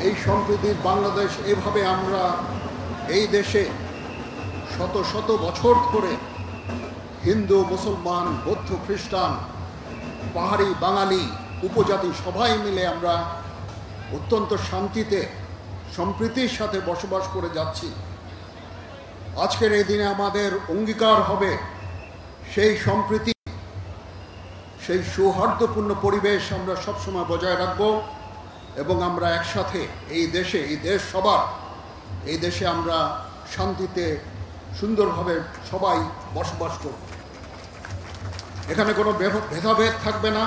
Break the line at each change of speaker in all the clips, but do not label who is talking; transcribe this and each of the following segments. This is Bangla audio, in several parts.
এই সম্প্রীতির বাংলাদেশ, এভাবে আমরা এই দেশে শত শত বছর ধরে হিন্দু, মুসলমান, বৌদ্ধ, খ্রিস্টান, পাহাড়ি, বাঙালি, উপজাতি সবাই মিলে আমরা অত্যন্ত শান্তিতে সম্প্রীতির সাথে বসবাস করে যাচ্ছি। আজকের এই দিনে আমাদের অঙ্গীকার হবে সেই সম্প্রীতি, সেই সৌহার্দ্যপূর্ণ পরিবেশ আমরা সবসময় বজায় রাখব এবং আমরা একসাথে এই দেশ সবার, এই দেশে আমরা শান্তিতে সুন্দরভাবে সবাই বসবাস করব। এখানে কোনো ভেদাভেদ থাকবে না,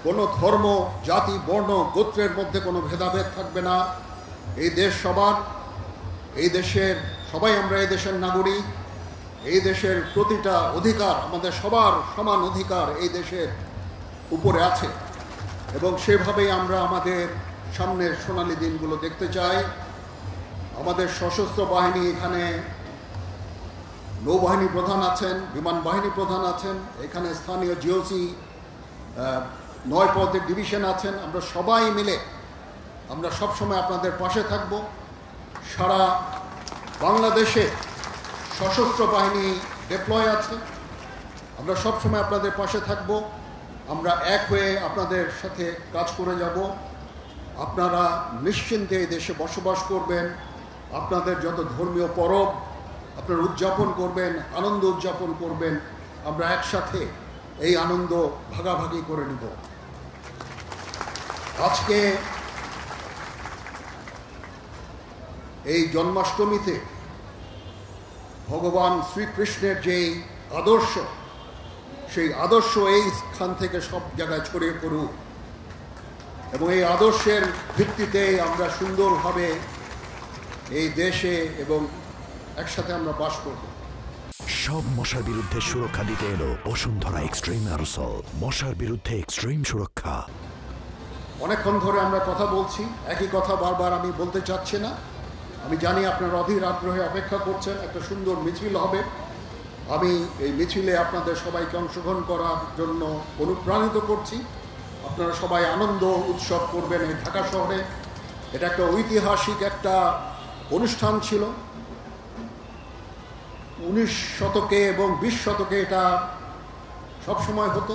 কোনো ধর্ম, জাতি, বর্ণ, গোত্রের মধ্যে কোনো ভেদাভেদ থাকবে না। এই দেশ সবার, এই দেশের সবাই আমরা এই দেশের নাগরিক। এই দেশের প্রতিটা অধিকার, আমাদের সবার সমান অধিকার এই দেশের উপরে আছে এবং সেভাবেই আমরা আমাদের সামনের সোনালী দিনগুলো দেখতে চাই। আমাদের সশস্ত্র বাহিনী, এখানে নৌবাহিনী প্রধান আছেন, বিমান বাহিনী প্রধান আছেন, এখানে স্থানীয় জিওসি 9 পদের ডিভিশন আছেন। আমরা সবাই মিলে আমরা সবসময় আপনাদের পাশে থাকব। সারা বাংলাদেশে সশস্ত্র বাহিনী ডিপ্লয় আছে, আমরা সবসময় আপনাদের পাশে থাকব। আমরা এক হয়ে আপনাদের সাথে কাজ করে যাব। আপনারা নিশ্চিন্তে এই দেশে বসবাস করবেন। আপনাদের যত ধর্মীয় পরব আপনারা উদযাপন করবেন, আনন্দ উদযাপন করবেন। আমরা একসাথে এই আনন্দ ভাগাভাগি করে নিব। আজকে এই জন্মাষ্টমীতে ভগবান শ্রীকৃষ্ণের যেই আদর্শ, সেই আদর্শ এই স্থান থেকে সব জায়গায় ছড়িয়ে পড়ুক এবং এই আদর্শের ভিত্তিতে আমরা সুন্দরভাবে এই দেশে এবং একসাথে আমরা বাস করব।
সব মশার বিরুদ্ধে সুরক্ষা দিতে এলো বসুন্ধরা এক্সট্রিম অ্যারোসল, মশার বিরুদ্ধে এক্সট্রিম সুরক্ষা।
অনেকক্ষণ ধরে আমরা কথা বলছি, একই কথা বারবার আমি বলতে চাচ্ছি না। আমি জানি আপনারা অধীর আগ্রহে অপেক্ষা করছেন, একটা সুন্দর মিছিল হবে। আমি এই মিছিলে আপনাদের সবাইকে অংশগ্রহণ করার জন্য অনুপ্রাণিত করছি। আপনারা সবাই আনন্দ উৎসব করবেন এই ঢাকা শহরে। এটা একটা ঐতিহাসিক একটা অনুষ্ঠান ছিল। 19 শতকে এবং 20 শতকে এটা সবসময় হতো,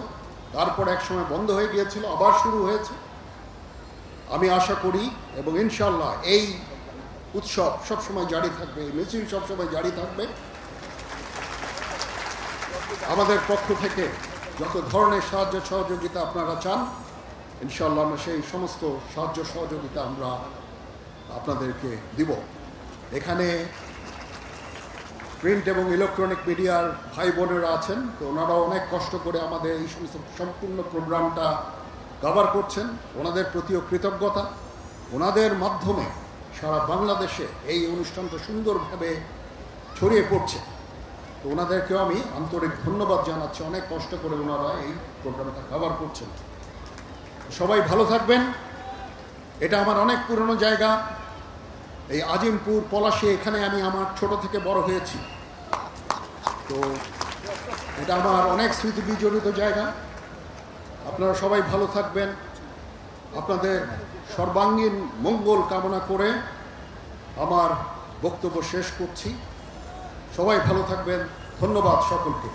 তারপর এক সময় বন্ধ হয়ে গিয়েছিল, আবার শুরু হয়েছে। আমি আশা করি এবং ইনশাল্লাহ এই উৎসব সবসময় জারি থাকবে, এই মিছিল সবসময় জারি থাকবে। আমাদের পক্ষ থেকে যত ধরনের সাহায্য সহযোগিতা আপনারা চান, ইনশাল্লাহ আমরা সেই সমস্ত সাহায্য সহযোগিতা আমরা আপনাদেরকে দিব। এখানে প্রিন্ট এবং ইলেকট্রনিক মিডিয়ার ভাই বোনেরা আছেন, তো ওনারা অনেক কষ্ট করে আমাদের এই সমস্ত সম্পূর্ণ প্রোগ্রামটা কভার করছেন। ওনাদের প্রতিও কৃতজ্ঞতা। ওনাদের মাধ্যমে সারা বাংলাদেশে এই অনুষ্ঠানটা সুন্দরভাবে ছড়িয়ে পড়ছে, তো ওনাদেরকেও আমি আন্তরিক ধন্যবাদ জানাচ্ছি। অনেক কষ্ট করে ওনারা এই প্রোগ্রামটা কভার করছেন। সবাই ভালো থাকবেন। এটা আমার অনেক পুরনো জায়গা, এই আজিমপুর, পলাশী, এখানে আমি আমার ছোট থেকে বড় হয়েছি। তো এটা আমার অনেক স্মৃতি বিজড়িত জায়গা। আপনারা সবাই ভালো থাকবেন। আপনাদের সর্বাঙ্গীন মঙ্গল কামনা করে আমার বক্তব্য শেষ করছি। সবাই ভালো থাকবেন। ধন্যবাদ সকলকে।